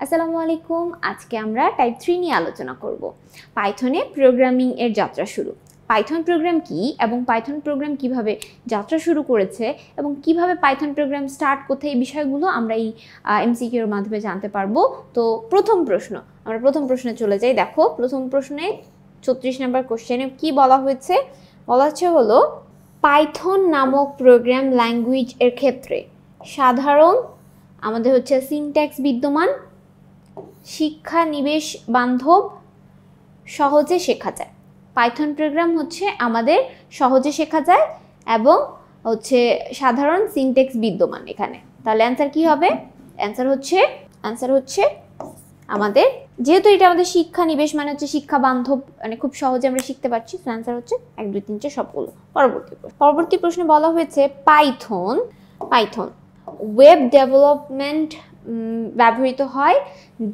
আসসালামু আলাইকুম। আজকে আমরা টাইপ 3 নিয়ে আলোচনা করব। পাইথনে প্রোগ্রামিং এর যাত্রা শুরু। পাইথন প্রোগ্রাম কি এবং পাইথন প্রোগ্রাম কিভাবে যাত্রা শুরু করেছে এবং কিভাবে পাইথন প্রোগ্রাম স্টার্ট করতে, এই বিষয়গুলো আমরা এই এমসিকিউ এর মাধ্যমে জানতে পারবো। তো প্রথম প্রশ্নে চলে যাই। দেখো, প্রথম প্রশ্নে 34 নম্বর কোশ্চেনে কি বলা হয়েছে? বলা হচ্ছে হলো পাইথন নামক প্রোগ্রাম ল্যাঙ্গুয়েজ এর ক্ষেত্রে সাধারণ আমাদের হচ্ছে সিনট্যাক্স বিদ্যমান, শিক্ষা নিবেশ বান্ধব, সহজে শেখা যায়। পাইথন প্রোগ্রাম হচ্ছে আমাদের সহজে শেখা যায় এবং হচ্ছে সাধারণ সিনট্যাক্স বিদ্যমান এখানে। তাহলে অ্যান্সার কি হবে? অ্যান্সার হচ্ছে আমাদের, যেহেতু এটা আমাদের শিক্ষা নিবেশ মানে হচ্ছে শিক্ষা বান্ধব, মানে খুব সহজে আমরা শিখতে পারছি। অ্যান্সার হচ্ছে 1 2 3 4 সবগুলো। পরবর্তী প্রশ্নে বলা হয়েছে পাইথন ওয়েব ডেভেলপমেন্ট ব্যবহৃত হয়,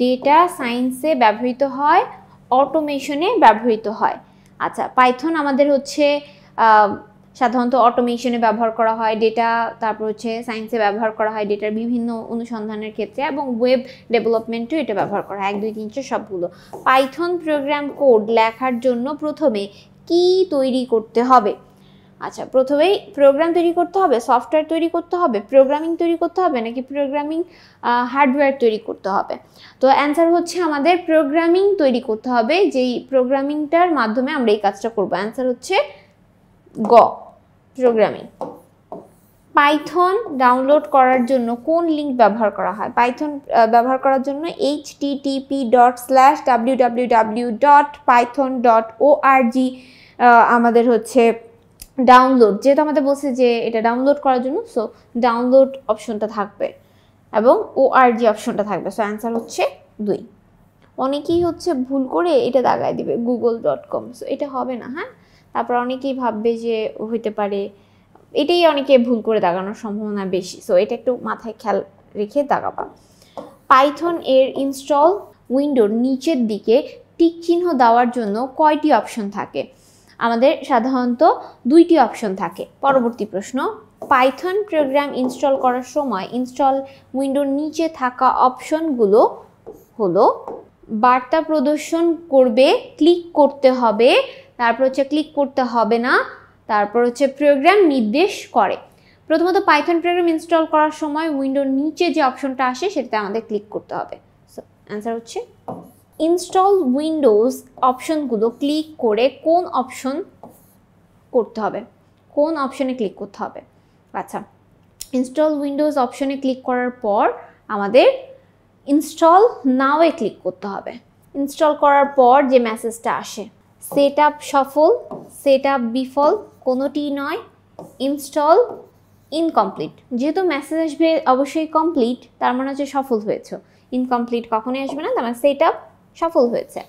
ডেটা সায়েন্সে ব্যবহৃত হয়, অটোমেশনে ব্যবহৃত হয়। আচ্ছা, পাইথন আমাদের হচ্ছে সাধারণত অটোমেশনে ব্যবহার করা হয়, তারপর হচ্ছে সায়েন্সে ব্যবহার করা হয় ডেটার বিভিন্ন অনুসন্ধানের ক্ষেত্রে, এবং ওয়েব ডেভেলপমেন্টেও এটা ব্যবহার করা হয়। 1 2 3 4 সবগুলো। পাইথন প্রোগ্রাম কোড লেখার জন্য প্রথমে কি তৈরি করতে হবে? আচ্ছা, প্রথমেই প্রোগ্রাম তৈরি করতে হবে, সফটওয়্যার তৈরি করতে হবে, প্রোগ্রামিং তৈরি করতে হবে, নাকি প্রোগ্রামিং হার্ডওয়্যার তৈরি করতে হবে? তো অ্যান্সার হচ্ছে আমাদের প্রোগ্রামিং তৈরি করতে হবে, যেই প্রোগ্রামিংটার মাধ্যমে আমরা এই কাজটা করবো। অ্যান্সার হচ্ছে গ, প্রোগ্রামিং। পাইথন ডাউনলোড করার জন্য কোন লিঙ্ক ব্যবহার করা হয়? পাইথন ব্যবহার করার জন্য http://www.python.org আমাদের হচ্ছে ডাউনলোড, যেহেতু আমাদের বলছে যে এটা ডাউনলোড করার জন্য, সো ডাউনলোড অপশনটা থাকবে এবং ORG অপশনটা থাকবে। সো অ্যান্সার হচ্ছে 2। অনেকেই হচ্ছে ভুল করে এটা দাগায় দিবে google.com, সো এটা হবে না। হ্যাঁ, তারপর অনেকেই ভাববে যে হইতে পারে, এটাই অনেকে ভুল করে দাগানোর সম্ভাবনা বেশি। সো এটা একটু মাথায় খেয়াল রেখে দাগাবা। পাইথন এর ইনস্টল উইন্ডোর নিচের দিকে টিক চিহ্ন দেওয়ার জন্য কয়টি অপশন থাকে? আমাদের সাধারণত 2টি অপশন থাকে। পরবর্তী প্রশ্ন, পাইথন প্রোগ্রাম ইনস্টল করার সময় ইনস্টল উইন্ডোর নিচে থাকা অপশনগুলো হলো বার্তা প্রদর্শন করবে, ক্লিক করতে হবে, তারপর হচ্ছে ক্লিক করতে হবে না, তারপর হচ্ছে প্রোগ্রাম নির্দেশ করে। প্রথমত পাইথন প্রোগ্রাম ইনস্টল করার সময় উইন্ডোর নিচে যে অপশনটা আসে সেটাতে আমাদের ক্লিক করতে হবে। সো অ্যান্সার হচ্ছে ইনস্টল উইন্ডোজ অপশনগুলো ক্লিক করে কোন অপশন করতে হবে, কোন অপশনে ক্লিক করতে হবে? আচ্ছা, ইনস্টল উইন্ডোজ অপশনে ক্লিক করার পর আমাদের ইনস্টল নাওয়ে ক্লিক করতে হবে। ইনস্টল করার পর যে মেসেজটা আসে, সেট আপ সফল, সেট আপ বিফল, কোনোটি নয়, ইনস্টল ইনকমপ্লিট। যেহেতু মেসেজ আসবে অবশ্যই কমপ্লিট, তার মানে হচ্ছে সফল হয়েছে। ইনকমপ্লিট কখনোই আসবে না, তার মানে সেট আপ সফল হয়েছে।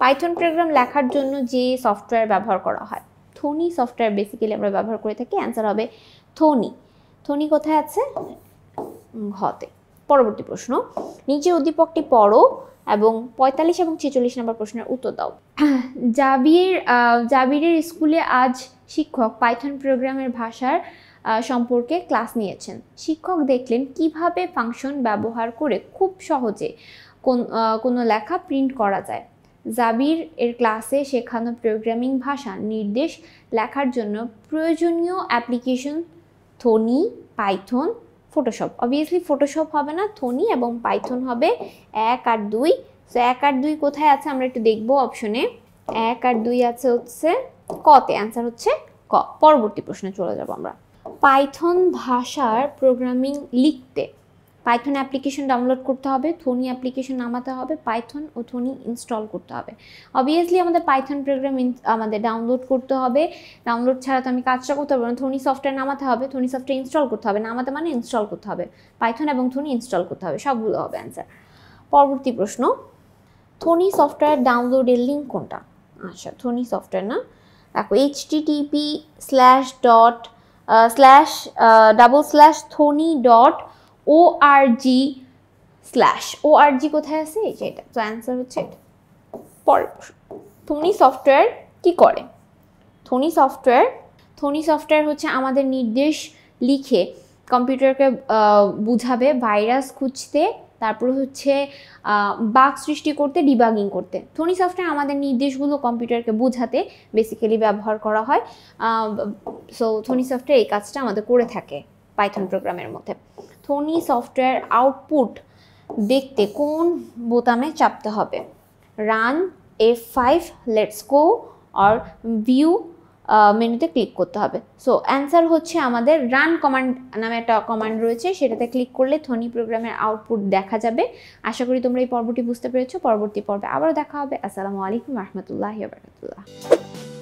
পাইথন প্রোগ্রাম লেখার জন্য যে সফটওয়্যার ব্যবহার করা হয়, থোনি সফটওয়্যার বেসিক্যালি আমরা ব্যবহার করে থাকি। অ্যান্সার হবে থোনি। থোনি কোথায় আছে? ঘতে। পরবর্তী প্রশ্ন, নিচে উদ্দীপকটি পড়ো এবং 45 এবং 46 নম্বর প্রশ্নের উত্তর দাও। জাবিরের স্কুলে আজ শিক্ষক পাইথন প্রোগ্রামের ভাষার সম্পর্কে ক্লাস নিয়েছেন। শিক্ষক দেখলেন কিভাবে ফাংশন ব্যবহার করে খুব সহজে কোনো লেখা প্রিন্ট করা যায়। জাবির এর ক্লাসে শেখানো প্রোগ্রামিং ভাষা নির্দেশ লেখার জন্য প্রয়োজনীয় application Thonny, Python, Photoshop. Obviously Photoshop হবে না, থোনি এবং পাইথন হবে 1 আর 2। সো 1 আর 2 কোথায় আছে আমরা একটু দেখবো। অপশনে 1 আর 2 আছে হচ্ছে কতে। অ্যান্সার হচ্ছে ক। পরবর্তী প্রশ্নে চলে যাব আমরা। পাইথন ভাষার প্রোগ্রামিং লিখতে পাইথন অ্যাপ্লিকেশন ডাউনলোড করতে হবে, থোনি অ্যাপ্লিকেশন নামাতে হবে, পাইথন ও থোনি ইনস্টল করতে হবে। অবভিয়াসলি আমাদের পাইথন প্রোগ্রাম আমাদের ডাউনলোড করতে হবে। ডাউনলোড ছাড়া তো আমি কাজটা করতে পারবো না। থোনি সফটওয়্যার নামাতে হবে, থোনি সফটওয়্যার ইনস্টল করতে হবে। নামাতে মানে ইনস্টল করতে হবে। পাইথন এবং থোনি ইনস্টল করতে হবে, সবগুলো হবে অ্যান্সার। পরবর্তী প্রশ্ন, থোনি সফটওয়্যার ডাউনলোডের লিঙ্ক কোনটা? আচ্ছা, থোনি সফটওয়্যার না, দেখো http://thony.org/ কোথায় আছে? এটা তো অ্যান্সার হচ্ছে এটা। পরের প্রশ্ন, থোনি সফটওয়্যার কি করে? থোনি সফটওয়্যার হচ্ছে আমাদের নির্দেশ লিখে কম্পিউটারকে বুঝাবে ভাইরাস খুঁজতে, তারপর হচ্ছে বাগ সৃষ্টি করতে, ডিবাগিং করতে। থনি সফটওয়্যার আমাদের নির্দেশগুলো কম্পিউটারকে বোঝাতে বেসিক্যালি ব্যবহার করা হয়। সো থনি সফটওয়্যার এই কাজটা আমাদের করে থাকে পাইথন প্রোগ্রামের মধ্যে। থনি সফটওয়্যার আউটপুট দেখতে কোন বোতামে চাপতে হবে? রান, F5, লেটস গো আর ভিউ মেনুতে ক্লিক করতে হবে। সো অ্যান্সার হচ্ছে আমাদের রান কমান্ড নামে একটা কমান্ড রয়েছে, সেটাতে ক্লিক করলে থনি প্রোগ্রামের আউটপুট দেখা যাবে। আশা করি তোমরা এই পর্বটি বুঝতে পেরেছো। পরবর্তী পর্বে আবারও দেখা হবে। আসসালামু আলাইকুম রহমতুল্লাহি ওয়া বারাকাতুহু।